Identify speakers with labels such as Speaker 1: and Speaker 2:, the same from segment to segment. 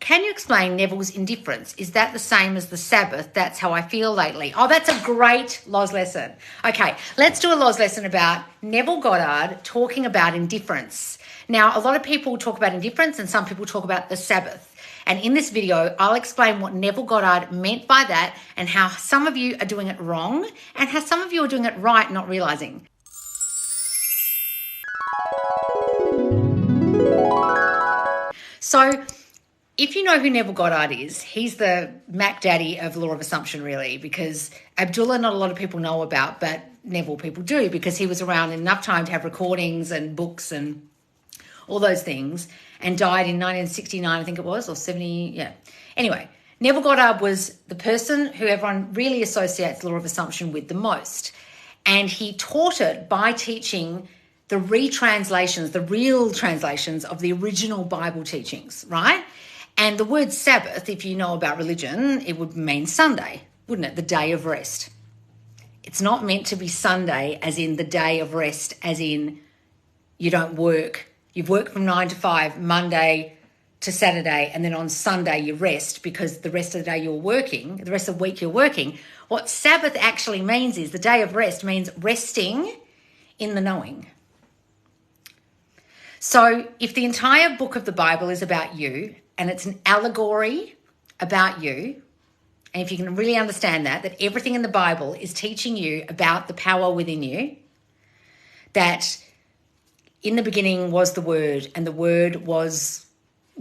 Speaker 1: Can you explain Neville's indifference? Is that the same as the Sabbath? That's how I feel lately. Oh, that's a great Loz lesson. Okay, let's do a Loz lesson about Neville Goddard talking about indifference. Now, a lot of people talk about indifference and some people talk about the Sabbath. And in this video, I'll explain what Neville Goddard meant by that and how some of you are doing it wrong and how some of you are doing it right, not realizing. So, if you know who Neville Goddard is, he's the Mac Daddy of Law of Assumption, really, because Abdullah, not a lot of people know about, but Neville people do, because he was around in enough time to have recordings and books and all those things, and died in 1969, I think it was, or 70, yeah. Anyway, Neville Goddard was the person who everyone really associates Law of Assumption with the most, and he taught it by teaching the retranslations, the real translations of the original Bible teachings, right? And the word Sabbath, if you know about religion, it would mean Sunday, wouldn't it? The day of rest. It's not meant to be Sunday as in the day of rest, as in you don't work. You've worked from 9 to 5, Monday to Saturday, and then on Sunday you rest because the rest of the day you're working, the rest of the week you're working. What Sabbath actually means is the day of rest means resting in the knowing. So if the entire book of the Bible is about you, and it's an allegory about you, and if you can really understand that everything in the Bible is teaching you about the power within you, that in the beginning was the Word, and the Word was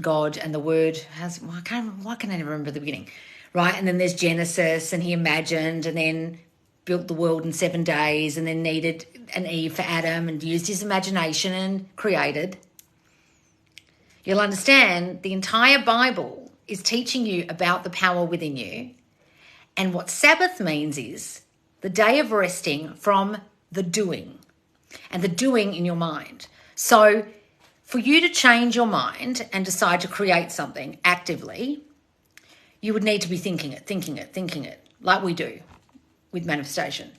Speaker 1: God, and the Word has, why can I never remember the beginning, right? And then there's Genesis, and he imagined, and then built the world in 7 days, and then needed an Eve for Adam, and used his imagination and created. You'll understand the entire Bible is teaching you about the power within you. And what Sabbath means is the day of resting from the doing, and the doing in your mind. So for you to change your mind and decide to create something actively, you would need to be thinking it, like we do with manifestation.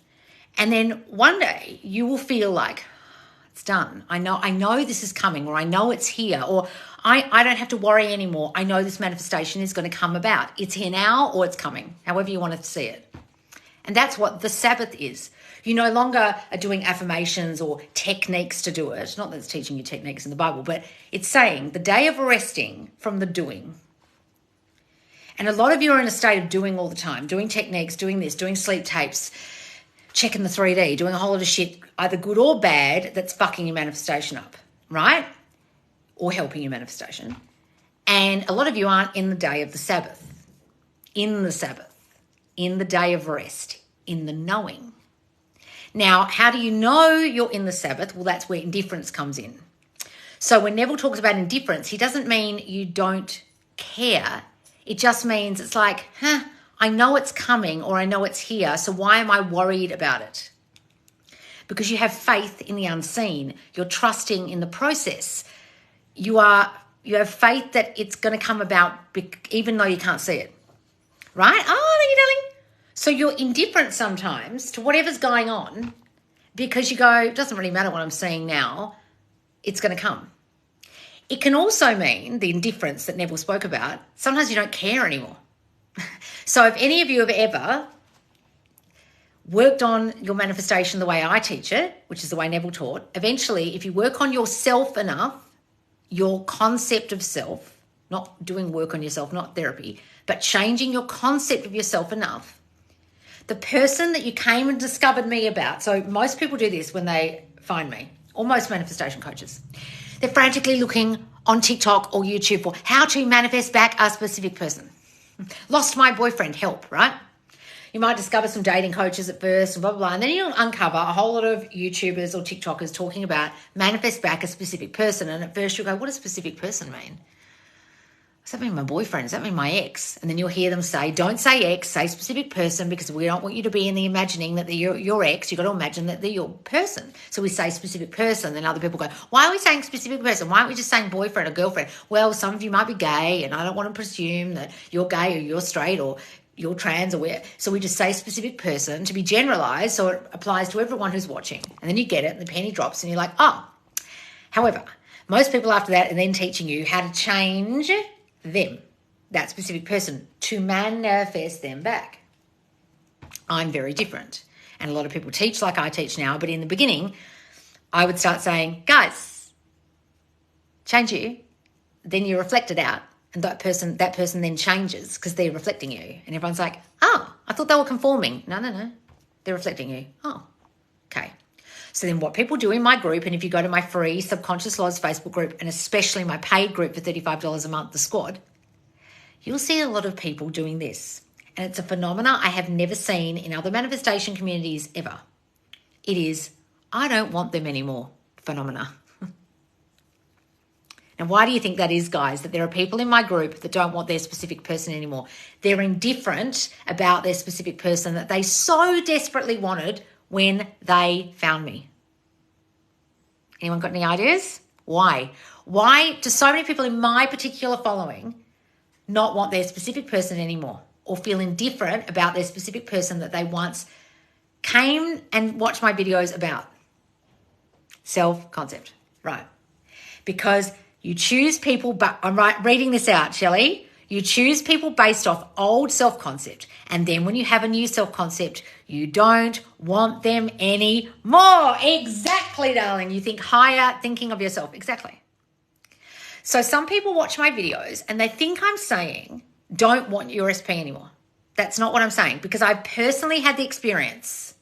Speaker 1: And then one day you will feel like, it's done. I know this is coming, or I know it's here, or I don't have to worry anymore. I know this manifestation is going to come about. It's here now, or it's coming, however you want to see it. And that's what the Sabbath is. You no longer are doing affirmations or techniques to do it. Not that it's teaching you techniques in the Bible, but it's saying the day of resting from the doing. And a lot of you are in a state of doing all the time, doing techniques, doing this, doing sleep tapes, checking the 3D, doing a whole lot of shit, either good or bad, that's fucking your manifestation up, right? Or helping your manifestation. And a lot of you aren't in the day of the Sabbath, in the day of rest, in the knowing. Now, how do you know you're in the Sabbath? Well, that's where indifference comes in. So when Neville talks about indifference, he doesn't mean you don't care. It just means it's like, I know it's coming, or I know it's here, so why am I worried about it? Because you have faith in the unseen. You're trusting in the process. You have faith that it's going to come about even though you can't see it. Right? Oh, thank you, darling. So you're indifferent sometimes to whatever's going on because you go, it doesn't really matter what I'm seeing now. It's going to come. It can also mean the indifference that Neville spoke about. Sometimes you don't care anymore. So if any of you have ever worked on your manifestation the way I teach it, which is the way Neville taught, eventually if you work on yourself enough, your concept of self, not doing work on yourself, not therapy, but changing your concept of yourself enough, the person that you came and discovered me about, so most people do this when they find me, or most manifestation coaches, they're frantically looking on TikTok or YouTube for how to manifest back a specific person. Lost my boyfriend, help, right? You might discover some dating coaches at first and blah, blah, blah. And then you'll uncover a whole lot of YouTubers or TikTokers talking about manifest back a specific person. And at first you'll go, what does specific person mean? Does that mean my boyfriend? Does that mean my ex? And then you'll hear them say, don't say ex, say specific person, because we don't want you to be in the imagining that they're your ex. You've got to imagine that they're your person. So we say specific person. Then other people go, why are we saying specific person? Why aren't we just saying boyfriend or girlfriend? Well, some of you might be gay, and I don't want to presume that you're gay or you're straight or you're trans or where. So we just say specific person to be generalized so it applies to everyone who's watching. And then you get it and the penny drops and you're like, oh. However, most people after that are then teaching you how to change them. that specific person to manifest them back. I'm very different. And a lot of people teach like I teach now, but in the beginning, I would start saying, guys, change you. Then you reflect it out. And that person then changes because they're reflecting you. And everyone's like, oh, I thought they were conforming. No. They're reflecting you. Oh, okay. So then what people do in my group, and if you go to my free Subconscious Laws Facebook group, and especially my paid group for $35 a month, the squad, you'll see a lot of people doing this. And it's a phenomena I have never seen in other manifestation communities ever. It is, I don't want them anymore phenomena. Now, why do you think that is, guys? That there are people in my group that don't want their specific person anymore. They're indifferent about their specific person that they so desperately wanted when they found me. Anyone got any ideas? Why? Why do so many people in my particular following not want their specific person anymore, or feel indifferent about their specific person that they once came and watched my videos about? Self-concept, right? Because you choose people, but I'm reading this out, Shelley. You choose people based off old self-concept. And then when you have a new self-concept, you don't want them anymore. Exactly, darling. You think higher thinking of yourself. Exactly. So some people watch my videos and they think I'm saying, don't want your SP anymore. That's not what I'm saying, because I personally had the experience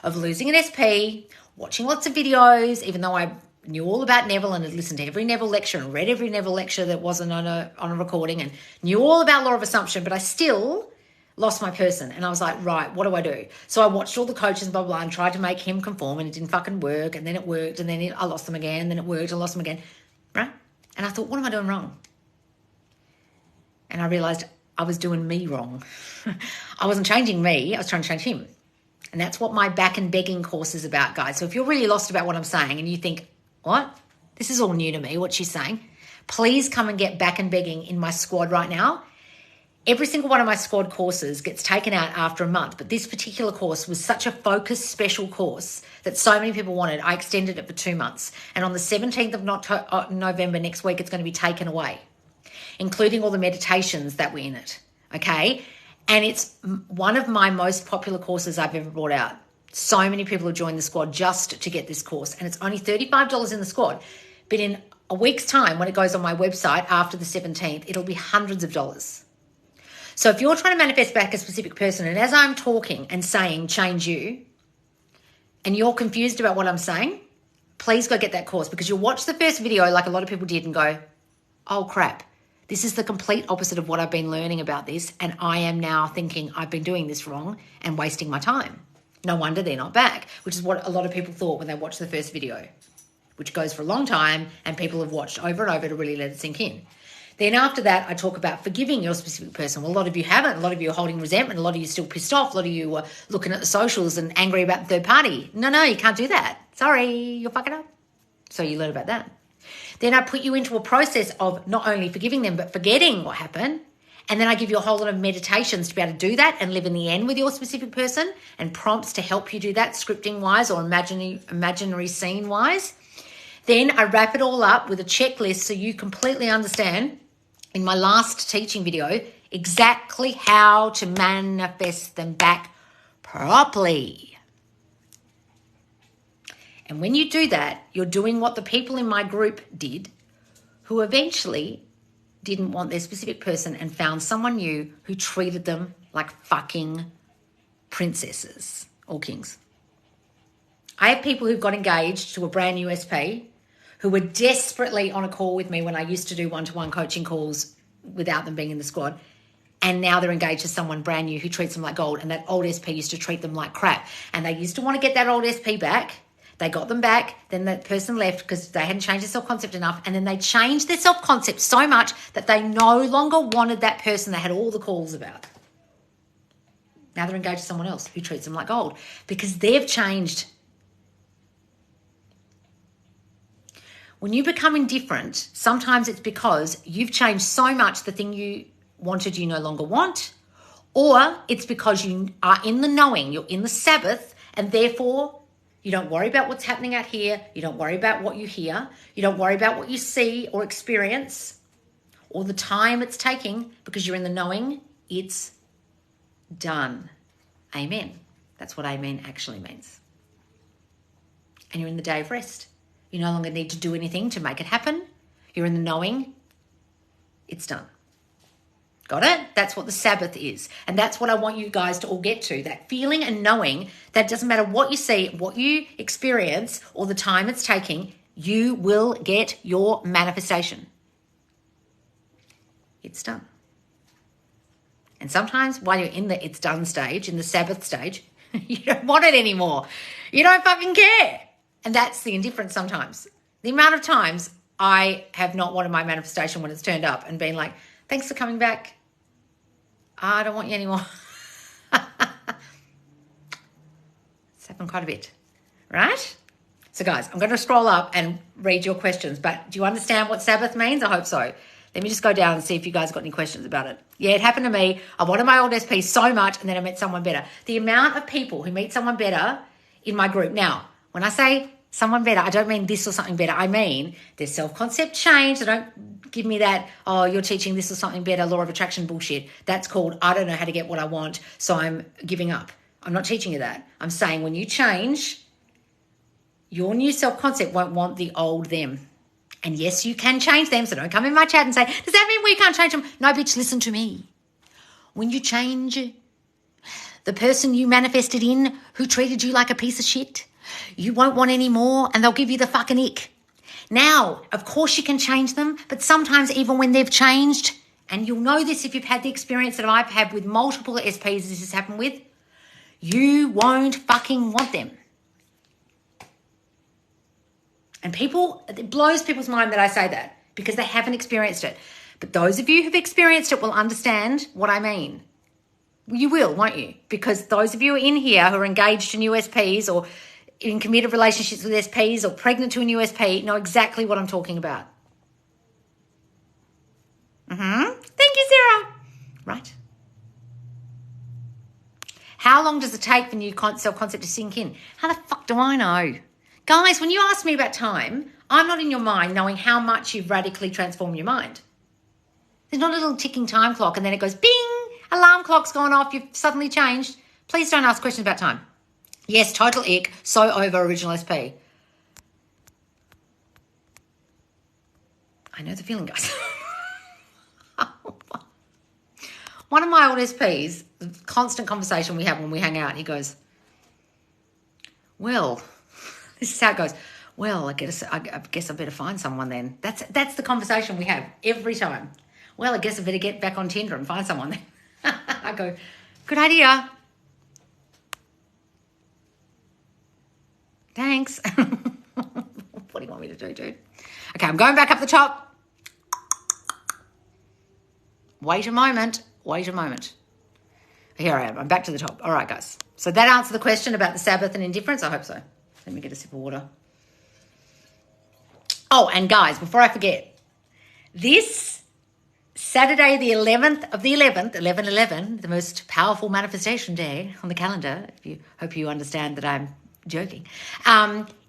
Speaker 1: of losing an SP, watching lots of videos, even though I knew all about Neville and had listened to every Neville lecture and read every Neville lecture that wasn't on a recording, and knew all about law of assumption, but I still lost my person. And I was like, right, what do I do? So I watched all the coaches and blah, blah, and tried to make him conform, and it didn't fucking work. And then it worked, and then I lost them again. Then it worked, and I lost them again, right? And I thought, what am I doing wrong? And I realized I was doing me wrong. I wasn't changing me. I was trying to change him. And that's what my back and begging course is about, guys. So if you're really lost about what I'm saying and you think, what? This is all new to me, what she's saying. Please come and get back and begging in my squad right now. Every single one of my squad courses gets taken out after a month, but this particular course was such a focused special course that so many people wanted. I extended it for 2 months. And on the 17th of November next week, it's going to be taken away, including all the meditations that were in it, okay? And it's one of my most popular courses I've ever brought out. So many people have joined the squad just to get this course, and it's only $35 in the squad. But in a week's time, when it goes on my website after the 17th, it'll be hundreds of dollars. So if you're trying to manifest back a specific person, and as I'm talking and saying change you, and you're confused about what I'm saying, please go get that course, because you'll watch the first video like a lot of people did and go, oh crap, this is the complete opposite of what I've been learning about this, and I am now thinking I've been doing this wrong and wasting my time. No wonder they're not back, which is what a lot of people thought when they watched the first video, which goes for a long time, and people have watched over and over to really let it sink in. Then after that, I talk about forgiving your specific person. Well, a lot of you haven't. A lot of you are holding resentment. A lot of you are still pissed off. A lot of you are looking at the socials and angry about the third party. No, you can't do that. Sorry, you're fucking up. So you learn about that. Then I put you into a process of not only forgiving them, but forgetting what happened. And then I give you a whole lot of meditations to be able to do that and live in the end with your specific person, and prompts to help you do that scripting-wise or imaginary scene-wise. Then I wrap it all up with a checklist so you completely understand in my last teaching video exactly how to manifest them back properly. And when you do that, you're doing what the people in my group did, who eventually didn't want their specific person and found someone new who treated them like fucking princesses or kings. I have people who got engaged to a brand new SP who were desperately on a call with me when I used to do one-to-one coaching calls without them being in the squad. And now they're engaged to someone brand new who treats them like gold. And that old SP used to treat them like crap. And they used to want to get that old SP back. They got them back. Then that person left because they hadn't changed their self-concept enough. And then they changed their self-concept so much that they no longer wanted that person they had all the calls about. Now they're engaged to someone else who treats them like gold because they've changed. When you become indifferent, sometimes it's because you've changed so much the thing you wanted you no longer want, or it's because you are in the knowing, you're in the Sabbath, and therefore you don't worry about what's happening out here, you don't worry about what you hear, you don't worry about what you see or experience. or the time it's taking, because you're in the knowing, it's done. Amen. That's what amen actually means. And you're in the day of rest. You no longer need to do anything to make it happen. You're in the knowing, it's done. Got it? That's what the Sabbath is. And that's what I want you guys to all get to. That feeling and knowing that it doesn't matter what you see, what you experience, or the time it's taking, you will get your manifestation. It's done. And sometimes while you're in the it's done stage, in the Sabbath stage, you don't want it anymore. You don't fucking care. And that's the indifference sometimes. The amount of times I have not wanted my manifestation when it's turned up and been like, thanks for coming back. I don't want you anymore. It's happened quite a bit, right? So guys, I'm going to scroll up and read your questions, but do you understand what Sabbath means? I hope so. Let me just go down and see if you guys got any questions about it. Yeah, it happened to me. I wanted my old SP so much, and then I met someone better. The amount of people who meet someone better in my group. Now, when I say someone better, I don't mean this or something better. I mean their self-concept changed. I don't give me that, oh, you're teaching this or something better, law of attraction bullshit. That's called, I don't know how to get what I want, so I'm giving up. I'm not teaching you that. I'm saying when you change, your new self-concept won't want the old them. And yes, you can change them, so don't come in my chat and say, does that mean we can't change them? No, bitch, listen to me. When you change, the person you manifested in who treated you like a piece of shit, you won't want any more, and they'll give you the fucking ick. Now, of course you can change them, but sometimes even when they've changed, and you'll know this if you've had the experience that I've had with multiple SPs this has happened with, you won't fucking want them. And people, it blows people's mind that I say that because they haven't experienced it. But those of you who've experienced it will understand what I mean. You will, won't you? Because those of you in here who are engaged in USPs or in committed relationships with SPs or pregnant to a new SP know exactly what I'm talking about. Thank you, Sarah. Right. How long does it take for new self-concept to sink in? How the fuck do I know? Guys, when you ask me about time, I'm not in your mind knowing how much you've radically transformed your mind. There's not a little ticking time clock and then it goes bing, alarm clock's gone off, you've suddenly changed. Please don't ask questions about time. Yes, total ick, so over original SP. I know the feeling, guys. One of my old SPs, the constant conversation we have when we hang out, he goes, well, this is how it goes. Well, I guess I better find someone then. That's the conversation we have every time. Well, I guess I better get back on Tinder and find someone then. I go, good idea. Thanks. What do you want me to do, dude? Okay, I'm going back up the top. Wait a moment. Here I am. I'm back to the top. All right, guys. So that answered the question about the Sabbath and indifference. I hope so. Let me get a sip of water. Oh, and guys, before I forget, this Saturday, the 11th of the 11th, 11/11, the most powerful manifestation day on the calendar, hope you understand that I'm joking,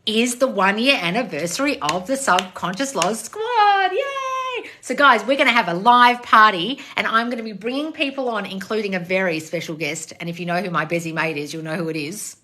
Speaker 1: is the 1-year anniversary of the Subconscious Laws Squad. Yay! So guys, we're going to have a live party and I'm going to be bringing people on, including a very special guest. And if you know who my busy mate is, you'll know who it is.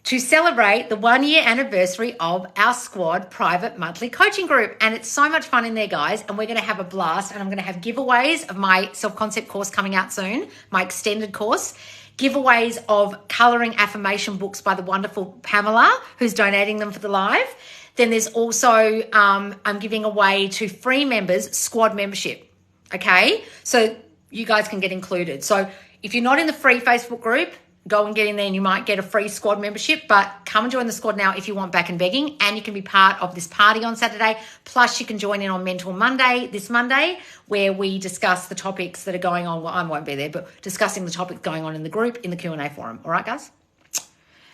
Speaker 1: To celebrate the 1-year anniversary of our squad private monthly coaching group. And it's so much fun in there, guys. And we're going to have a blast. And I'm going to have giveaways of my self-concept course coming out soon, my extended course. Giveaways of colouring affirmation books by the wonderful Pamela, who's donating them for the live. Then there's also, I'm giving away to free members squad membership. Okay? So you guys can get included. So if you're not in the free Facebook group, go and get in there and you might get a free squad membership, but come and join the squad now if you want back and begging, and you can be part of this party on Saturday. Plus you can join in on Mentor Monday, this Monday, where we discuss the topics that are going on. Well, I won't be there, but discussing the topics going on in the group in the Q&A forum. All right, guys?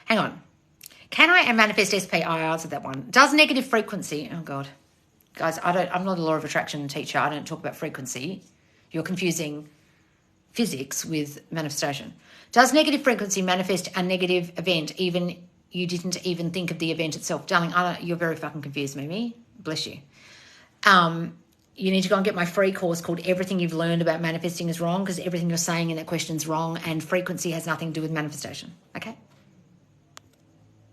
Speaker 1: Hang on. Can I manifest SP? I answered that one. Does negative frequency, oh God. Guys, I'm not a law of attraction teacher. I don't talk about frequency. You're confusing physics with manifestation. Does negative frequency manifest a negative event even you didn't even think of the event itself? Darling, you're very fucking confused, Mimi. Bless you. you need to go and get my free course called Everything You've Learned About Manifesting is Wrong, because everything you're saying in that question is wrong, and frequency has nothing to do with manifestation. Okay?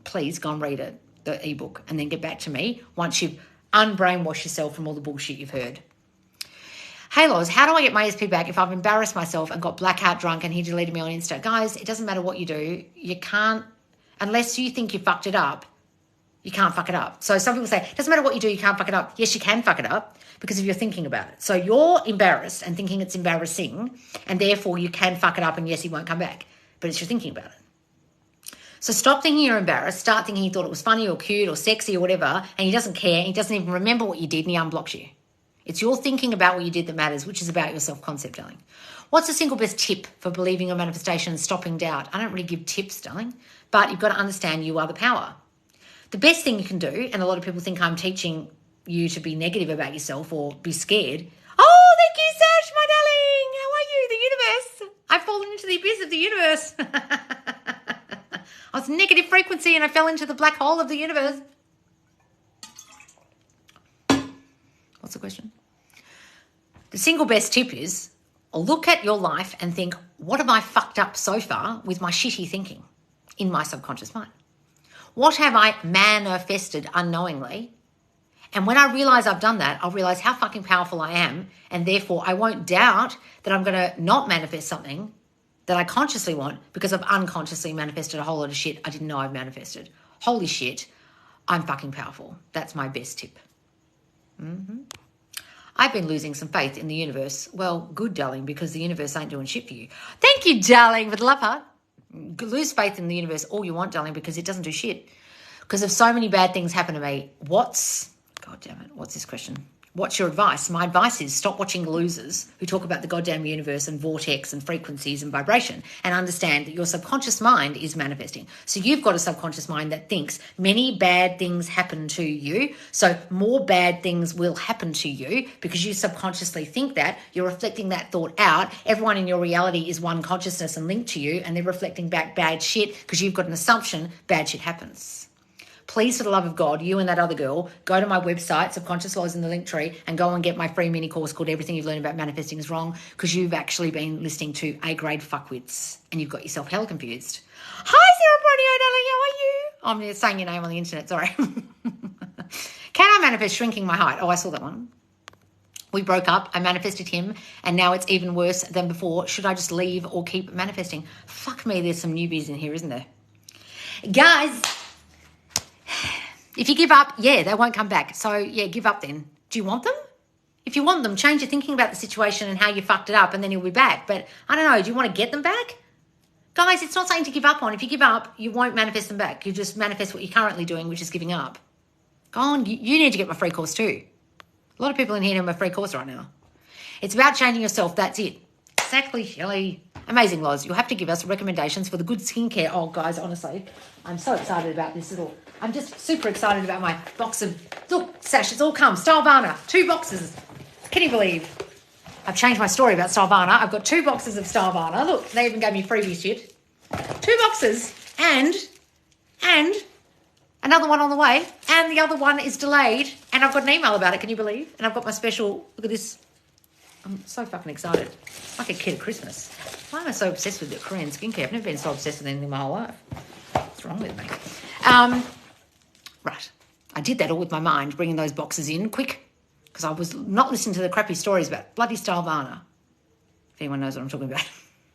Speaker 1: Please go and read it, the ebook, and then get back to me once you've unbrainwashed yourself from all the bullshit you've heard. Hey, Loz, how do I get my SP back if I've embarrassed myself and got blackout drunk and he deleted me on Insta? Guys, it doesn't matter what you do. You can't, unless you think you fucked it up, you can't fuck it up. So some people say, it doesn't matter what you do, you can't fuck it up. Yes, you can fuck it up because of your thinking about it. So you're embarrassed and thinking it's embarrassing, and therefore you can fuck it up, and yes, he won't come back. But it's your thinking about it. So stop thinking you're embarrassed. Start thinking he thought it was funny or cute or sexy or whatever, and he doesn't care. He doesn't even remember what you did, and he unblocks you. It's your thinking about what you did that matters, which is about your self-concept, darling. What's the single best tip for believing your manifestation and stopping doubt? I don't really give tips, darling, but you've got to understand you are the power. The best thing you can do, and a lot of people think I'm teaching you to be negative about yourself or be scared. Oh, thank you, Sash, my darling. How are you? The universe. I've fallen into the abyss of the universe. I was negative frequency and I fell into the black hole of the universe. What's the question? The single best tip is look at your life and think, what have I fucked up so far with my shitty thinking in my subconscious mind? What have I manifested unknowingly? And when I realize I've done that, I'll realize how fucking powerful I am, and therefore I won't doubt that I'm going to not manifest something that I consciously want because I've unconsciously manifested a whole lot of shit I didn't know I've manifested. Holy shit, I'm fucking powerful. That's my best tip. I've been losing some faith in the universe. Well, good, darling, because the universe ain't doing shit for you. Thank you, darling, for the love heart. Lose faith in the universe all you want, darling, because it doesn't do shit. Because if so many bad things happen to me, God damn it, what's this question? What's your advice? My advice is stop watching losers who talk about the goddamn universe and vortex and frequencies and vibration, and understand that your subconscious mind is manifesting. So you've got a subconscious mind that thinks many bad things happen to you. So more bad things will happen to you because you subconsciously think that. You're reflecting that thought out. Everyone in your reality is one consciousness and linked to you, and they're reflecting back bad shit because you've got an assumption bad shit happens. Please, for the love of God, you and that other girl, go to my website, Subconscious Laws in the link tree, and go and get my free mini course called Everything You've Learned About Manifesting is Wrong, because you've actually been listening to A-grade fuckwits and you've got yourself hella confused. Hi, Sarah Bronio, darling, how are you? I'm saying your name on the internet, sorry. Can I manifest shrinking my height? Oh, I saw that one. We broke up, I manifested him, and now it's even worse than before. Should I just leave or keep manifesting? Fuck me, there's some newbies in here, isn't there? Guys, if you give up, yeah, they won't come back. So, yeah, give up then. Do you want them? If you want them, change your thinking about the situation and how you fucked it up, and then he'll be back. But I don't know, do you want to get them back? Guys, it's not something to give up on. If you give up, you won't manifest them back. You just manifest what you're currently doing, which is giving up. Go on, you need to get my free course too. A lot of people in here need my free course right now. It's about changing yourself, that's it. Exactly, Shelley. Amazing, Loz. You'll have to give us recommendations for the good skincare. Oh, guys, honestly, I'm so excited about this little... I'm just super excited about my box of... Look, Sash, it's all come. Stylevana, 2 boxes. Can you believe? I've changed my story about Stylevana. I've got 2 boxes of Stylevana. Look, they even gave me freebie shit. 2 boxes and another one on the way, and the other one is delayed, and I've got an email about it, can you believe? And I've got my special... Look at this. I'm so fucking excited. It's like a kid at Christmas. Why am I so obsessed with the Korean skincare? I've never been so obsessed with anything my whole life. What's wrong with me? Right. I did that all with my mind, bringing those boxes in quick, because I was not listening to the crappy stories about bloody Stylevana. If anyone knows what I'm talking about.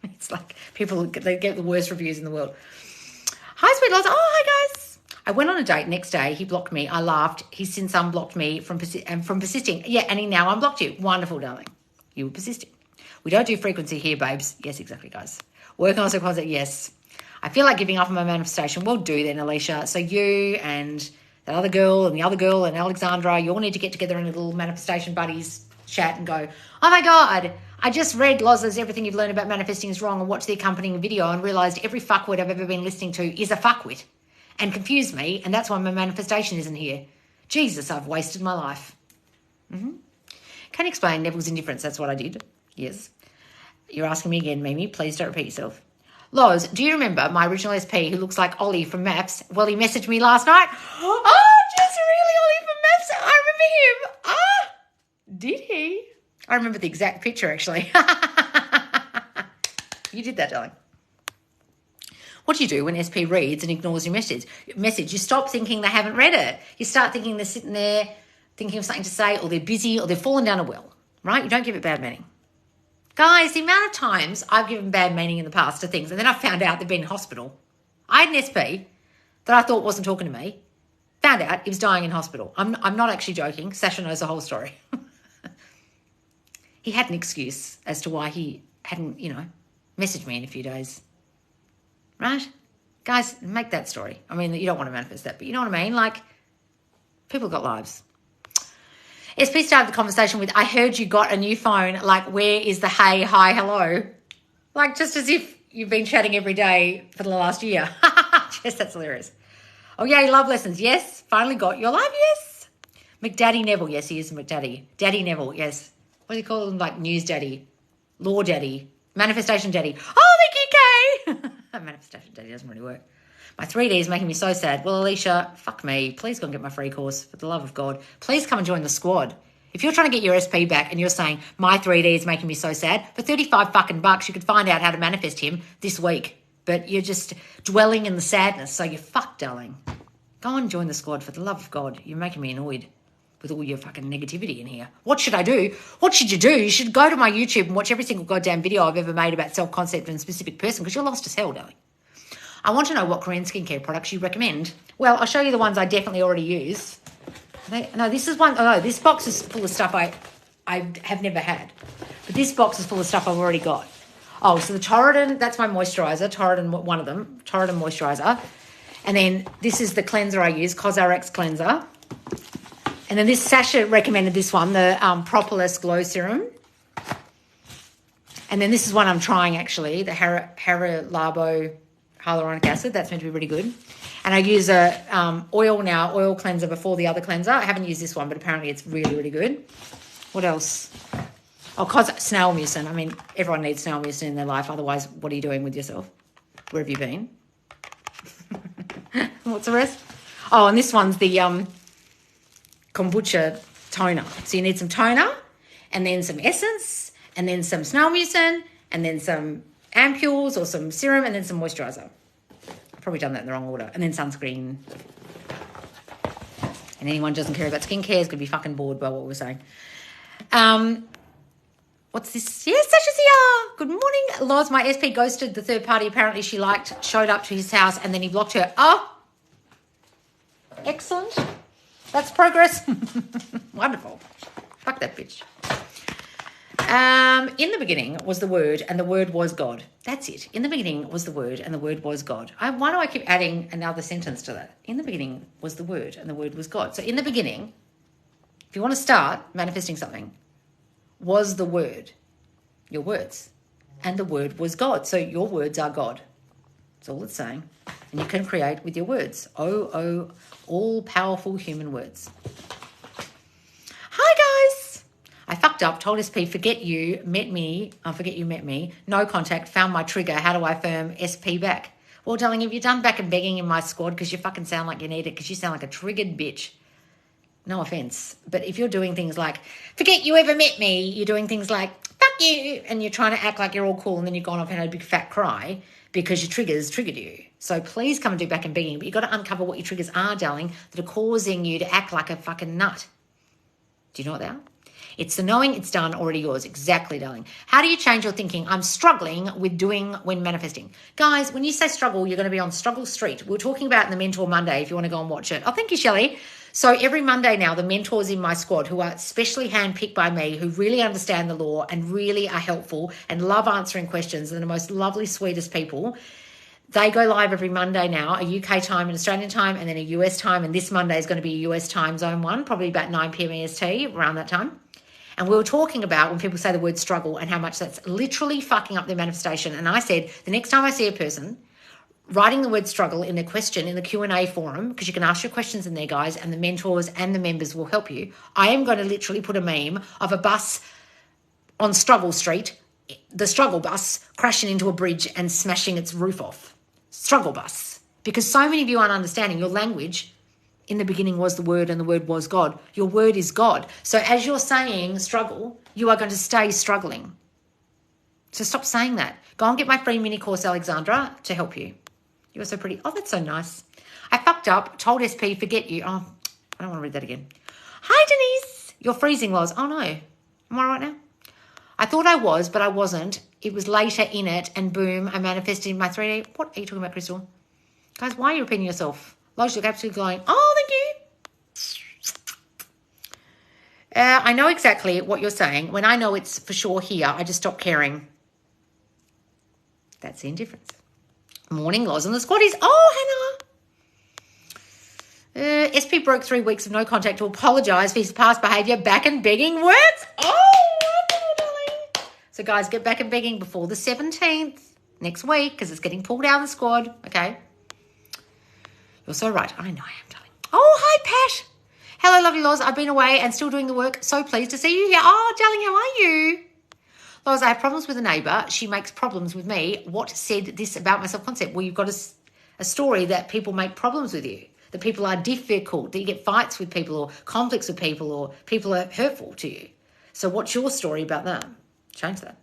Speaker 1: It's like people, they get the worst reviews in the world. Hi, sweet Loz. Oh, hi, guys. I went on a date. Next day, he blocked me. I laughed. He's since unblocked me from persisting. Yeah, and he now unblocked you. Wonderful, darling. You were persisting. We don't do frequency here, babes. Yes, exactly, guys. Work on subconscious, yes. I feel like giving up on my manifestation. Well, do then, Alicia. So you and that other girl and the other girl and Alexandra, you all need to get together in a little manifestation buddies chat and go, oh my God, I just read Loz's Everything You've Learned About Manifesting is Wrong and watched the accompanying video and realised every fuckwit I've ever been listening to is a fuckwit and confused me, and that's why my manifestation isn't here. Jesus, I've wasted my life. Can you explain Neville's indifference? That's what I did. Yes. You're asking me again, Mimi. Please don't repeat yourself. Loz, do you remember my original SP who looks like Ollie from Maps? Well, he messaged me last night. Oh, just really Ollie from Maps. I remember him. Did he? I remember the exact picture, actually. You did that, darling. What do you do when SP reads and ignores your message? You stop thinking they haven't read it. You start thinking they're sitting there thinking of something to say, or they're busy, or they're falling down a well, right? You don't give it bad meaning. Guys, the amount of times I've given bad meaning in the past to things, and then I found out they've been in hospital. I had an SP that I thought wasn't talking to me. Found out he was dying in hospital. I'm not actually joking. Sasha knows the whole story. He had an excuse as to why he hadn't, messaged me in a few days. Right? Guys, make that story. I mean, you don't want to manifest that, but you know what I mean? Like, people got lives. SP started the conversation with, I heard you got a new phone. Like, where is the hey, hi, hello? Like, just as if you've been chatting every day for the last year. Yes, that's hilarious. Oh, yay, love lessons. Yes, finally got your live, yes. McDaddy Neville. Yes, he is McDaddy. Daddy Neville, yes. What do you call him? Like, news daddy, law daddy, manifestation daddy. Oh, thank you, Kay. Manifestation daddy doesn't really work. My 3D is making me so sad. Well, Alicia, fuck me. Please go and get my free course, for the love of God. Please come and join the squad. If you're trying to get your SP back and you're saying, my 3D is making me so sad, for 35 fucking bucks, you could find out how to manifest him this week. But you're just dwelling in the sadness, so you're fucked, darling. Go and join the squad, for the love of God. You're making me annoyed with all your fucking negativity in here. What should I do? What should you do? You should go to my YouTube and watch every single goddamn video I've ever made about self-concept and a specific person, because you're lost as hell, darling. I want to know what Korean skincare products you recommend. Well, I'll show you the ones I definitely already use. This box is full of stuff I have never had. But this box is full of stuff I've already got. Oh, so the Torridon, that's my moisturiser. Torridon, one of them. Torridon moisturiser. And then this is the cleanser I use, CosRx cleanser. And then this Sasha recommended this one, the Propolis Glow Serum. And then this is one I'm trying, actually, the Haralabo hyaluronic acid. That's meant to be really good. And I use a oil cleanser before the other cleanser. I haven't used this one, but apparently it's really, really good. What else? Oh, snail mucin. I mean, everyone needs snail mucin in their life. Otherwise, what are you doing with yourself? Where have you been? What's the rest? Oh, and this one's the kombucha toner. So you need some toner and then some essence and then some snail mucin and then some ampules or some serum and then some moisturiser. I've probably done that in the wrong order. And then sunscreen. And anyone who doesn't care about skincare is going to be fucking bored by what we're saying. What's this? Yes, Sasha's here. Good morning. Loz, my SP ghosted the third party. Apparently she showed up to his house and then he blocked her. Oh, excellent. That's progress. Wonderful. Fuck that bitch. In the beginning was the Word, and the Word was God. That's it. In the beginning was the Word, and the Word was God. Why do I keep adding another sentence to that? In the beginning was the Word, and the Word was God. So in the beginning, if you want to start manifesting something, was the Word, your words, and the Word was God. So your words are God. That's all it's saying. And you can create with your words. Oh, all-powerful human words. Hi, guys. I fucked up, told SP, forget you met me, no contact, found my trigger. How do I affirm SP back? Well, darling, have you done back and begging in my squad because you fucking sound like you need it, because you sound like a triggered bitch. No offense. But if you're doing things like, forget you ever met me, you're doing things like, fuck you, and you're trying to act like you're all cool, and then you've gone off and had a big fat cry because your triggers triggered you. So please come and do back and begging, but you've got to uncover what your triggers are, darling, that are causing you to act like a fucking nut. Do you know what they are? It's the knowing, it's done, already yours. Exactly, darling. How do you change your thinking? I'm struggling with doing when manifesting. Guys, when you say struggle, you're going to be on Struggle Street. We were talking about in the Mentor Monday, if you want to go and watch it. Oh, thank you, Shelley. So every Monday now, the mentors in my squad who are specially handpicked by me, who really understand the law and really are helpful and love answering questions, and the most lovely, sweetest people, they go live every Monday now, a UK time, an Australian time, and then a US time. And this Monday is going to be a US time zone one, probably about 9 p.m. EST, around that time. And we were talking about when people say the word struggle and how much that's literally fucking up their manifestation. And I said, the next time I see a person writing the word struggle in a question in the Q&A forum, because you can ask your questions in there, guys, and the mentors and the members will help you, I am going to literally put a meme of a bus on Struggle Street, the struggle bus, crashing into a bridge and smashing its roof off. Struggle bus. Because so many of you aren't understanding your language In the beginning was the Word, and the Word was God. Your word is God. So as you're saying struggle, you are going to stay struggling. So stop saying that. Go and get my free mini course, Alexandra, to help you. You're so pretty. Oh, that's so nice. I fucked up, told SP, forget you. Oh, I don't want to read that again. Hi, Denise. You're freezing, Loz. Oh, no. Am I right now? I thought I was, but I wasn't. It was later in it, and boom, I manifested in my 3D. What are you talking about, Crystal? Guys, why are you repeating yourself? Loz, you're absolutely going, oh, thank you. I know exactly what you're saying. When I know it's for sure here, I just stop caring. That's the indifference. Morning, Loz, and the squatties. Oh, Hannah. SP broke 3 weeks of no contact to apologise for his past behaviour. Back and begging works. Oh, darling. So, guys, get back and begging before the 17th next week because it's getting pulled out of the squad. Okay. You're so right. I know I am, darling. Oh, hi, Pat. Hello, lovely Loz. I've been away and still doing the work. So pleased to see you here. Oh, darling, how are you? Loz, I have problems with a neighbour. She makes problems with me. What said this about my self-concept? Well, you've got a story that people make problems with you, that people are difficult, that you get fights with people or conflicts with people or people are hurtful to you. So what's your story about that? Change that.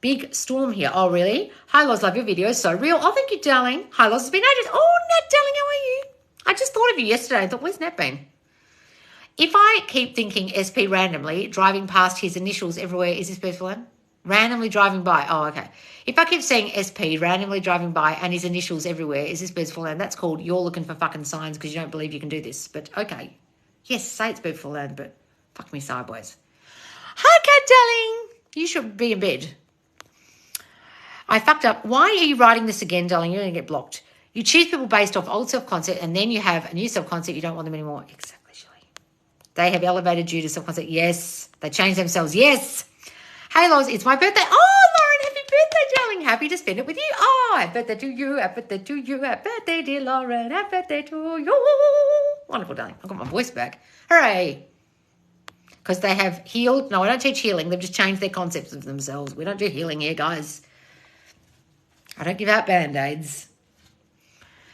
Speaker 1: Big storm here. Oh, really? Hi, Loz. Love your videos. So real. Oh, thank you, darling. Hi, Loz. It's been ages. Oh, Nat, darling. How are you? I just thought of you yesterday. I thought, where's Nat been? If I keep thinking SP randomly, driving past his initials everywhere, is this beautiful one? Randomly driving by. Oh, okay. If I keep saying SP, randomly driving by, and his initials everywhere, is this beautiful land? That's called you're looking for fucking signs because you don't believe you can do this. But okay. Yes, say it's beautiful land, but fuck me sideways. Hi, cat darling. You should be in bed. I fucked up. Why are you writing this again, darling? You're going to get blocked. You choose people based off old self-concept and then you have a new self-concept. You don't want them anymore. Exactly, Shirley. They have elevated you to self-concept. Yes. They changed themselves. Yes. Hey, Loz, it's my birthday. Oh, Lauren, happy birthday, darling. Happy to spend it with you. Oh, happy birthday to you. Happy birthday to you. Happy birthday, dear Lauren. Happy birthday to you. Wonderful, darling. I've got my voice back. Hooray. Because they have healed. No, I don't teach healing. They've just changed their concepts of themselves. We don't do healing here, guys. I don't give out Band-Aids.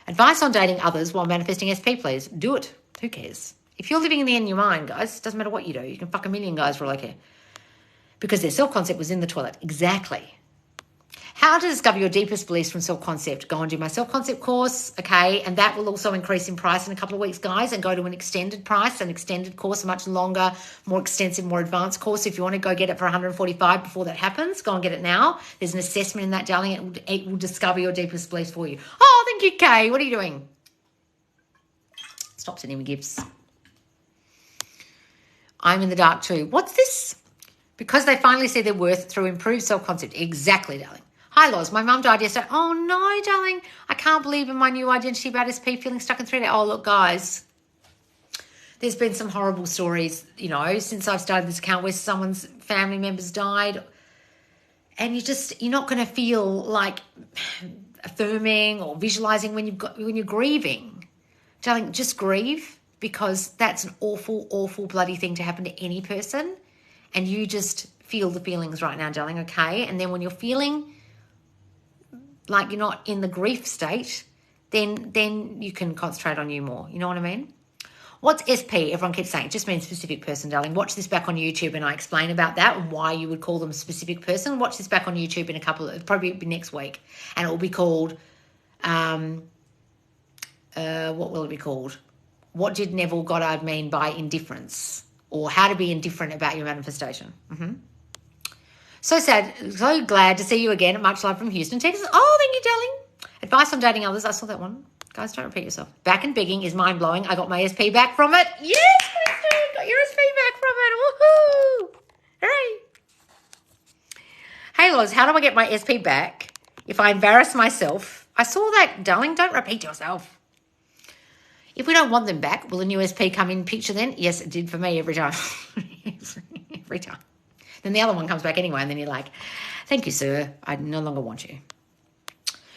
Speaker 1: Advice on dating others while manifesting SP, please. Do it. Who cares? If you're living in the end of your mind, guys, it doesn't matter what you do. You can fuck a million guys for all I care. Because their self-concept was in the toilet. Exactly. How to discover your deepest beliefs from self-concept. Go and do my self-concept course, okay? And that will also increase in price in a couple of weeks, guys, and go to an extended price, an extended course, a much longer, more extensive, more advanced course. If you want to go get it for $145 before that happens, go and get it now. There's an assessment in that, darling. It will discover your deepest beliefs for you. Oh, thank you, Kay. What are you doing? Stop sending me gifts. I'm in the dark too. What's this? Because they finally see their worth through improved self-concept. Exactly, darling. Hi, Loz. My mum died yesterday. Oh, no, darling. I can't believe in my new identity about SP feeling stuck in 3D. Oh, look, guys. There's been some horrible stories, you know, since I've started this account where someone's family members died. And you're not going to feel like affirming or visualizing when you're grieving. Darling, just grieve because that's an awful, awful bloody thing to happen to any person. And you just feel the feelings right now, darling, okay? And then when you're feeling like you're not in the grief state, then you can concentrate on you more. You know what I mean? What's SP? Everyone keeps saying it just means specific person, darling. Watch this back on YouTube and I explain about that and why you would call them a specific person. Watch this back on YouTube in probably next week. And it will be called, what will it be called? What did Neville Goddard mean by indifference? Or how to be indifferent about your manifestation. Mm-hmm. So sad, so glad to see you again. Much love from Houston, Texas. Oh, thank you, darling. Advice on dating others. I saw that one. Guys, don't repeat yourself. Back and begging is mind-blowing. I got my SP back from it. Yes, Kristen, got your SP back from it. Woohoo. Hooray. Hey, Loz, how do I get my SP back if I embarrass myself? I saw that, darling. Don't repeat yourself. If we don't want them back, will a new SP come in picture then? Yes, it did for me every time. Every time. Then the other one comes back anyway, and then you're like, thank you, sir. I no longer want you.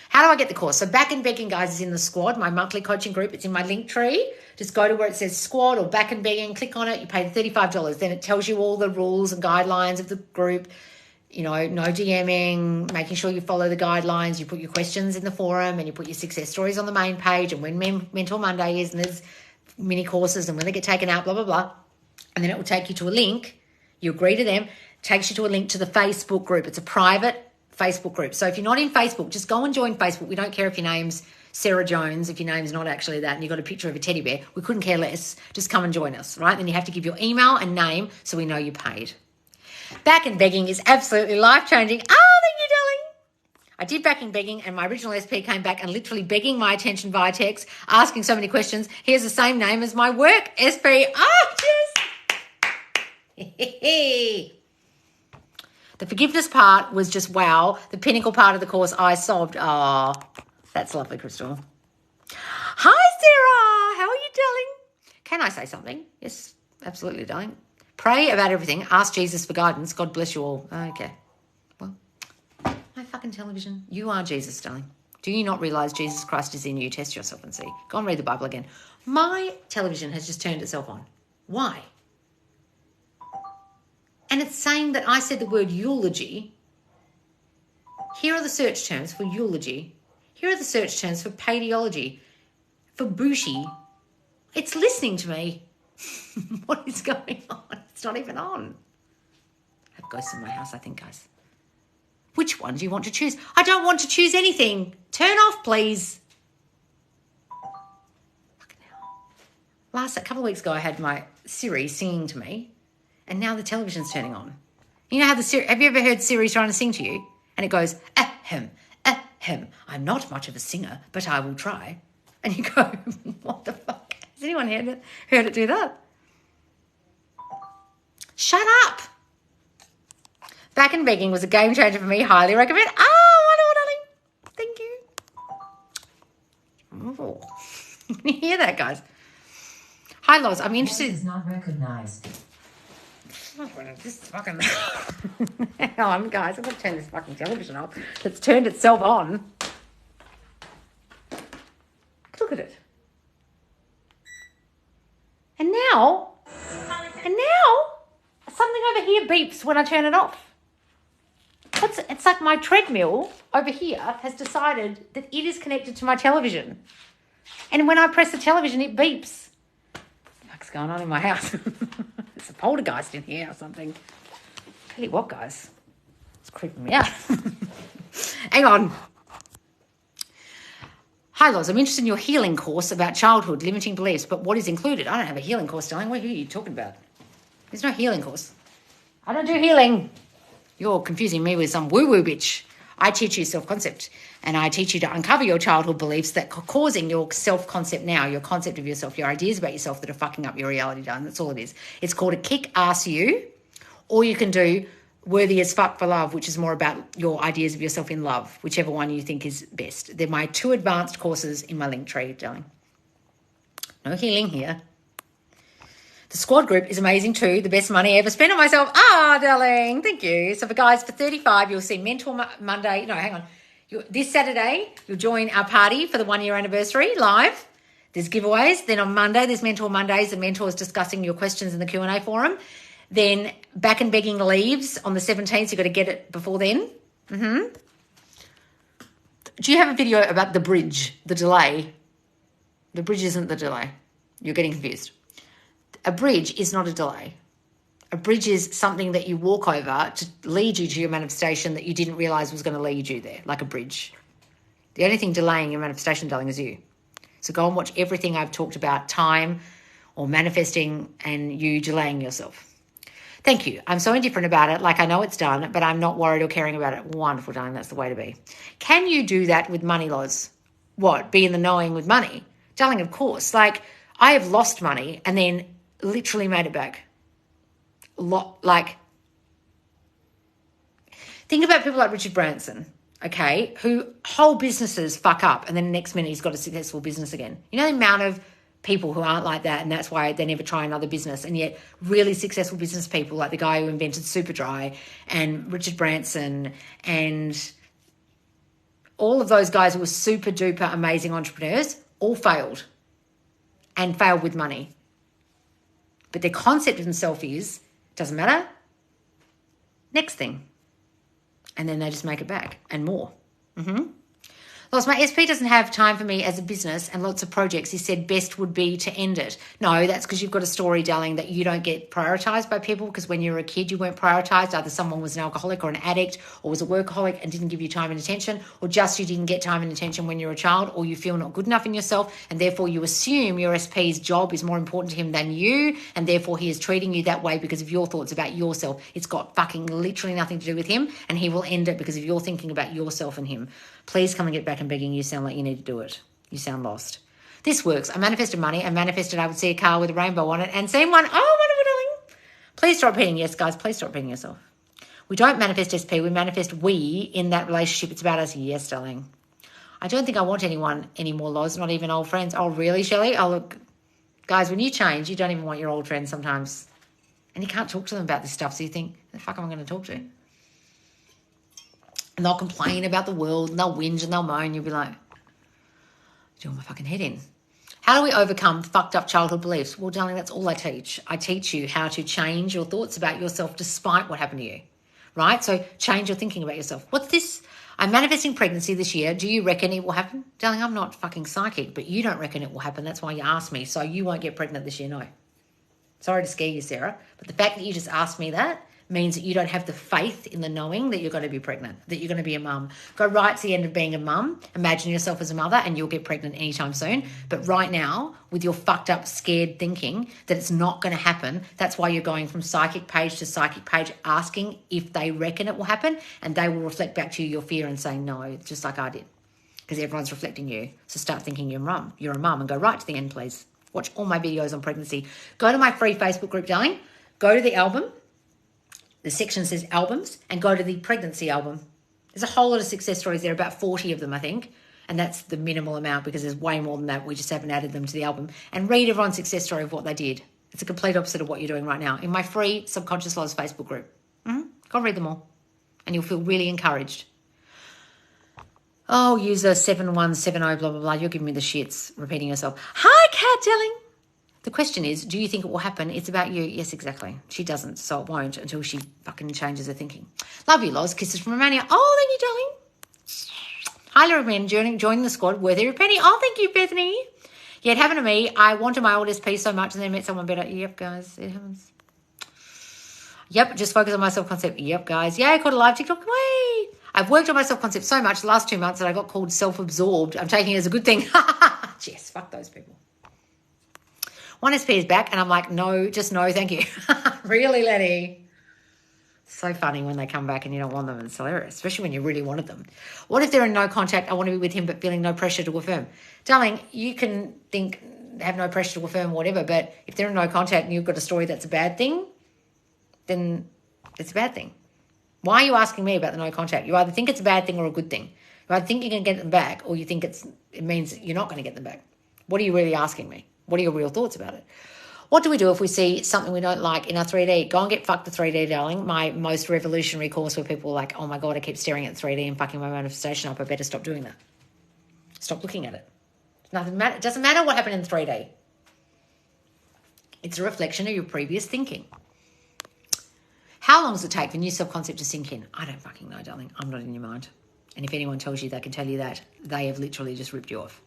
Speaker 1: How do I get the course? So Back and Begging, guys, is in the squad, my monthly coaching group. It's in my link tree. Just go to where it says squad or Back and Begging, click on it. You pay $35. Then it tells you all the rules and guidelines of the group. no DMing, making sure you follow the guidelines, you put your questions in the forum, and you put your success stories on the main page, and when Mentor Monday is, and there's mini courses, and when they get taken out, blah, blah, blah. And then it will take you to a link. You agree to them, takes you to a link to the Facebook group. It's a private Facebook group. So if you're not in Facebook, just go and join Facebook. We don't care if your name's Sarah Jones, if your name's not actually that, and you've got a picture of a teddy bear. We couldn't care less. Just come and join us, right? Then you have to give your email and name so we know you paid. Back and begging is absolutely life-changing. Oh, thank you, darling. I did back and begging, and my original SP came back and literally begging my attention via text, asking so many questions. Here's the same name as my work SP. Oh, yes. The forgiveness part was just wow. The pinnacle part of the course, I sobbed. Oh, that's lovely, Crystal. Hi, Sarah. How are you, darling? Can I say something? Yes, absolutely, darling. Pray about everything. Ask Jesus for guidance. God bless you all. Okay. Well, my fucking television. You are Jesus, darling. Do you not realise Jesus Christ is in you? Test yourself and see. Go and read the Bible again. My television has just turned itself on. Why? And it's saying that I said the word eulogy. Here are the search terms for eulogy. Here are the search terms for paediology, for bushi. It's listening to me. What is going on? It's not even on. I have ghosts in my house, I think, guys. Which one do you want to choose? I don't want to choose anything. Turn off, please. Fucking hell. A couple of weeks ago, I had my Siri singing to me, and now the television's turning on. You know how have you ever heard Siri trying to sing to you? And it goes, ahem, ahem. I'm not much of a singer, but I will try. And you go, what the fuck? Has anyone heard it do that? Shut up. Back and begging was a game changer for me. Highly recommend. Oh, darling. Thank you. Oh. Can you hear that, guys? Hi, Loz. I'm interested.
Speaker 2: Voice is not recognized.
Speaker 1: This fucking... Hang on, guys. I'm going to turn this fucking television off. It's turned itself on. Look at it. And now, something over here beeps when I turn it off. It's like my treadmill over here has decided that it is connected to my television. And when I press the television, it beeps. What's going on in my house? There's a poltergeist in here or something. Tell you what, guys. It's creeping me out. Hang on. Hi, Loz. I'm interested in your healing course about childhood, limiting beliefs, but what is included? I don't have a healing course, darling. What are you talking about? There's no healing course. I don't do healing. You're confusing me with some woo-woo bitch. I teach you self-concept, and I teach you to uncover your childhood beliefs that are causing your self-concept now, your concept of yourself, your ideas about yourself that are fucking up your reality, darling. That's all it is. It's called a kick-ass you, or you can do Worthy as Fuck for Love, which is more about your ideas of yourself in love, whichever one you think is best. They're my 2 advanced courses in my link tree, darling. No healing here. The squad group is amazing too. The best money I ever spent on myself. Darling, thank you. So for guys, for 35, you'll see Mentor Monday. No, hang on. This Saturday, you'll join our party for the 1-year anniversary live. There's giveaways. Then on Monday, there's Mentor Mondays. The mentors discussing your questions in the Q&A forum. Then Back and Begging leaves on the 17th. You've got to get it before then. Do you have a video about the bridge, the delay? The bridge isn't the delay. You're getting confused. A bridge is not a delay. A bridge is something that you walk over to lead you to your manifestation that you didn't realise was going to lead you there, like a bridge. The only thing delaying your manifestation, darling, is you. So go and watch everything I've talked about, time or manifesting, and you delaying yourself. Thank you. I'm so indifferent about it. Like, I know it's done, but I'm not worried or caring about it. Wonderful, darling. That's the way to be. Can you do that with money, Loz? What? Be in the knowing with money? Darling, of course. Like, I have lost money and then literally made it back. Think about people like Richard Branson, okay, who whole businesses fuck up and then the next minute he's got a successful business again. You know the amount of people who aren't like that, and that's why they never try another business, and yet really successful business people like the guy who invented Superdry and Richard Branson and all of those guys who were super duper amazing entrepreneurs all failed and failed with money. But their concept of themselves is, doesn't matter. Next thing. And then they just make it back and more. Lots, my SP doesn't have time for me as a business and lots of projects. He said best would be to end it. No, that's because you've got a story, darling, that you don't get prioritised by people because when you were a kid, you weren't prioritised. Either someone was an alcoholic or an addict or was a workaholic and didn't give you time and attention, or just you didn't get time and attention when you were a child, or you feel not good enough in yourself and therefore you assume your SP's job is more important to him than you and therefore he is treating you that way because of your thoughts about yourself. It's got fucking literally nothing to do with him and he will end it because of your thinking about yourself and him. Please come and get back and begging. You sound like you need to do it. You sound lost. This works. I manifested money. I manifested I would see a car with a rainbow on it and seen one. Oh, wonderful, darling. Please stop repeating yes, guys. Please stop repeating yourself. We don't manifest SP. We manifest we in that relationship. It's about us. Yes, darling. I don't think I want anyone anymore, Loz, not even old friends. Oh, really, Shelley? Oh, look. Guys, when you change, you don't even want your old friends sometimes. And you can't talk to them about this stuff. So you think, the fuck am I going to talk to? And they'll complain about the world and they'll whinge and they'll moan. You'll be like, doing my fucking head in. How do we overcome fucked up childhood beliefs? Well, darling, that's all I teach. I teach you how to change your thoughts about yourself despite what happened to you, right? So change your thinking about yourself. What's this? I'm manifesting pregnancy this year. Do you reckon it will happen? Darling, I'm not fucking psychic, but you don't reckon it will happen. That's why you asked me. So you won't get pregnant this year, no. Sorry to scare you, Sarah. But the fact that you just asked me that means that you don't have the faith in the knowing that you're going to be pregnant, that you're going to be a mum. Go right to the end of being a mum. Imagine yourself as a mother and you'll get pregnant anytime soon. But right now, with your fucked up, scared thinking that it's not going to happen, that's why you're going from psychic page to psychic page asking if they reckon it will happen, and they will reflect back to you your fear and say no, just like I did. Because everyone's reflecting you. So start thinking you're a mum and go right to the end, please. Watch all my videos on pregnancy. Go to my free Facebook group, darling. Go to the album. The section says albums, and go to the pregnancy album. There's a whole lot of success stories there, about 40 of them, I think. And that's the minimal amount because there's way more than that. We just haven't added them to the album. And read everyone's success story of what they did. It's a complete opposite of what you're doing right now. In my free Subconscious Laws Facebook group. Go read them all. And you'll feel really encouraged. Oh, user 7170, blah, blah, blah. You're giving me the shits, repeating yourself. Hi, Kat, darling. The question is, do you think it will happen? It's about you. Yes, exactly. She doesn't, so it won't until she fucking changes her thinking. Love you, Loz. Kisses from Romania. Oh, thank you, darling. Hi, Lorraine, joining the squad. Worthy Penny. Oh, thank you, Bethany. Yeah, it happened to me. I wanted my old SP so much and then met someone better. Yep, guys, it happens. Yep, just focus on my self-concept. Yep, guys. Yeah, I caught a live TikTok. Way. I've worked on my self-concept so much the last 2 months that I got called self-absorbed. I'm taking it as a good thing. Yes, fuck those people. One SP is back, and I'm like, no, just no, thank you. Really, Lenny? So funny when they come back and you don't want them. It's hilarious, especially when you really wanted them. What if they're in no contact? I want to be with him, but feeling no pressure to affirm. Darling, you can think, have no pressure to affirm, whatever, but if they're in no contact and you've got a story that's a bad thing, then it's a bad thing. Why are you asking me about the no contact? You either think it's a bad thing or a good thing. You either think you can get them back or you think it means you're not going to get them back. What are you really asking me? What are your real thoughts about it? What do we do if we see something we don't like in our 3D? Go and get fucked the 3D, darling. My most revolutionary course where people are like, oh my God, I keep staring at 3D and fucking my manifestation up. I better stop doing that. Stop looking at it. It doesn't matter what happened in 3D. It's a reflection of your previous thinking. How long does it take for new self-concept to sink in? I don't fucking know, darling. I'm not in your mind. And if anyone tells you they can tell you that, they have literally just ripped you off.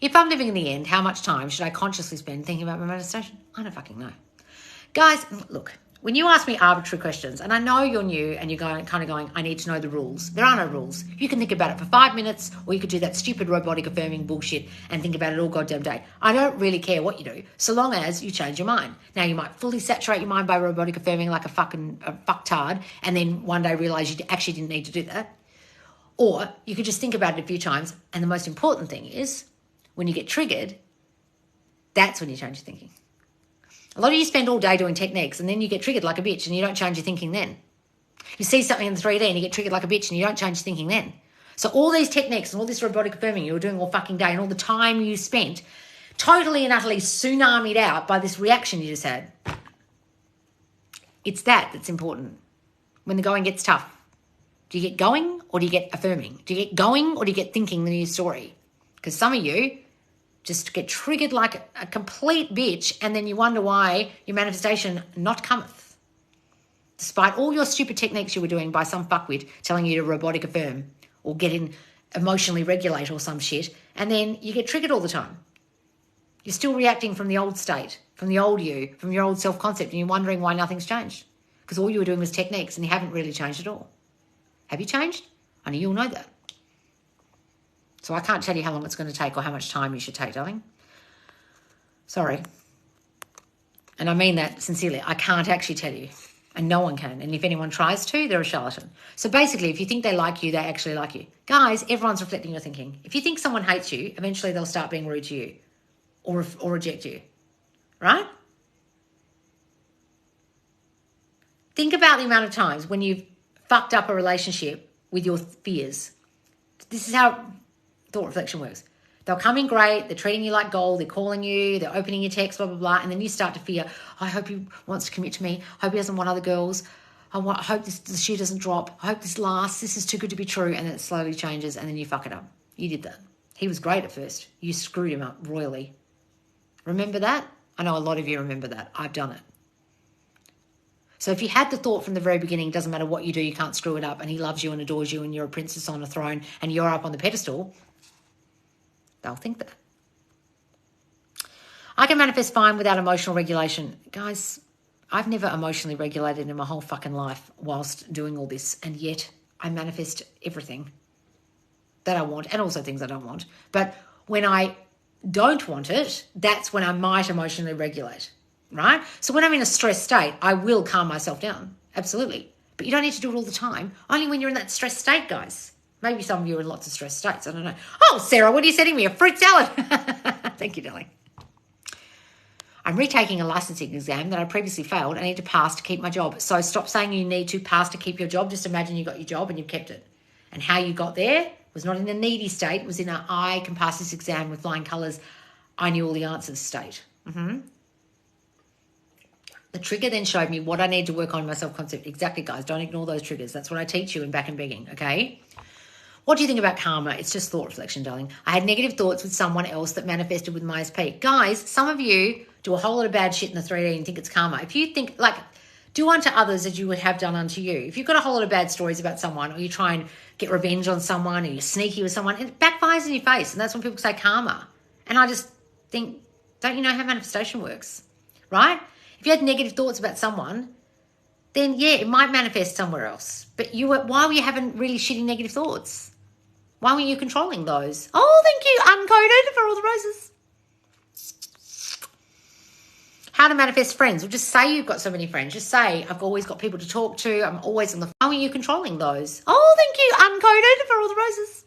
Speaker 1: If I'm living in the end, how much time should I consciously spend thinking about my manifestation? I don't fucking know. Guys, look, when you ask me arbitrary questions, and I know you're new and you're kind of going, I need to know the rules. There are no rules. You can think about it for 5 minutes, or you could do that stupid robotic affirming bullshit and think about it all goddamn day. I don't really care what you do, so long as you change your mind. Now, you might fully saturate your mind by robotic affirming like a fucktard, and then one day realize you actually didn't need to do that. Or you could just think about it a few times, and the most important thing is, when you get triggered, that's when you change your thinking. A lot of you spend all day doing techniques and then you get triggered like a bitch and you don't change your thinking then. You see something in the 3D and you get triggered like a bitch and you don't change your thinking then. So all these techniques and all this robotic affirming you were doing all fucking day and all the time you spent totally and utterly tsunamied out by this reaction you just had. It's that's important. When the going gets tough, do you get going or do you get affirming? Do you get going or do you get thinking the new story? Because some of you just get triggered like a complete bitch and then you wonder why your manifestation not cometh. despite all your stupid techniques you were doing by some fuckwit telling you to robotic affirm or get in emotionally regulate or some shit, and then you get triggered all the time. You're still reacting from the old state, from the old you, from your old self-concept, and you're wondering why nothing's changed. Because all you were doing was techniques and you haven't really changed at all. Have you changed? I know you'll know that. So I can't tell you how long it's going to take or how much time you should take, darling. Sorry. And I mean that sincerely. I can't actually tell you. And no one can. And if anyone tries to, they're a charlatan. So basically, if you think they like you, they actually like you. Guys, everyone's reflecting your thinking. If you think someone hates you, eventually they'll start being rude to you or reject you. Right? Think about the amount of times when you've fucked up a relationship with your fears. This is how thought reflection works. They'll come in great, they're treating you like gold, they're calling you, they're opening your text, blah, blah, blah, and then you start to fear, I hope he wants to commit to me, I hope he doesn't want other girls, I hope the shoe doesn't drop, I hope this lasts, this is too good to be true, and then it slowly changes, and then you fuck it up. You did that. He was great at first. You screwed him up royally. Remember that? I know a lot of you remember that. I've done it. So if you had the thought from the very beginning, doesn't matter what you do, you can't screw it up, and he loves you and adores you, and you're a princess on a throne, and you're up on the pedestal, they'll think that. I can manifest fine without emotional regulation. Guys, I've never emotionally regulated in my whole fucking life whilst doing all this, and yet I manifest everything that I want, and also things I don't want. But when I don't want it, that's when I might emotionally regulate, right? So when I'm in a stressed state, I will calm myself down, absolutely. But you don't need to do it all the time, only when you're in that stressed state, guys. Maybe some of you are in lots of stress states. I don't know. Oh, Sarah, what are you sending me? A fruit salad. Thank you, darling. I'm retaking a licensing exam that I previously failed. I need to pass to keep my job. So stop saying you need to pass to keep your job. Just imagine you got your job and you've kept it. And how you got there was not in a needy state. It was in a I can pass this exam with flying colours. I knew all the answers state. The trigger then showed me what I need to work on in my self-concept. Exactly, guys. Don't ignore those triggers. That's what I teach you in Back and Begging, okay? What do you think about karma? It's just thought reflection, darling. I had negative thoughts with someone else that manifested with my SP. Guys, some of you do a whole lot of bad shit in the 3D and think it's karma. If you think, like, do unto others as you would have done unto you. If you've got a whole lot of bad stories about someone, or you try and get revenge on someone, or you're sneaky with someone, it backfires in your face. And that's when people say karma. And I just think, don't you know how manifestation works? Right? If you had negative thoughts about someone, then yeah, it might manifest somewhere else. But why were you having really shitty negative thoughts? Why weren't you controlling those? Oh, thank you, Uncoded, for all the roses. How to manifest friends. Well, just say you've got so many friends. Just say, I've always got people to talk to. I'm always on the phone. Why weren't you controlling those? Oh, thank you, Uncoded, for all the roses.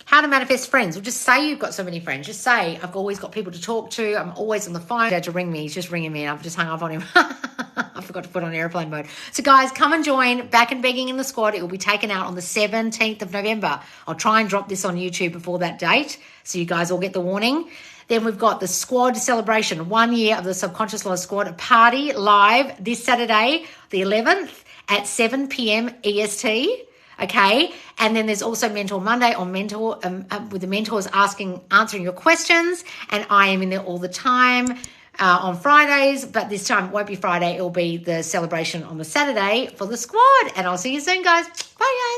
Speaker 1: How to manifest friends. Well, just say you've got so many friends. Just say, I've always got people to talk to. I'm always on the phone. He had to ring me. He's just ringing me. I've just hung up on him. I forgot to put on airplane mode. So, guys, come and join Back and Begging in the Squad. It will be taken out on the 17th of November. I'll try and drop this on YouTube before that date so you guys all get the warning. Then we've got the squad celebration, 1 year of the Subconscious Law Squad, a party live this Saturday, the 11th at 7 p.m. EST. Okay, and then there's also Mentor Monday on Mentor with the mentors answering your questions, and I am in there all the time on Fridays, but this time it won't be Friday, it'll be the celebration on the Saturday for the squad, and I'll see you soon, guys. Bye, guys.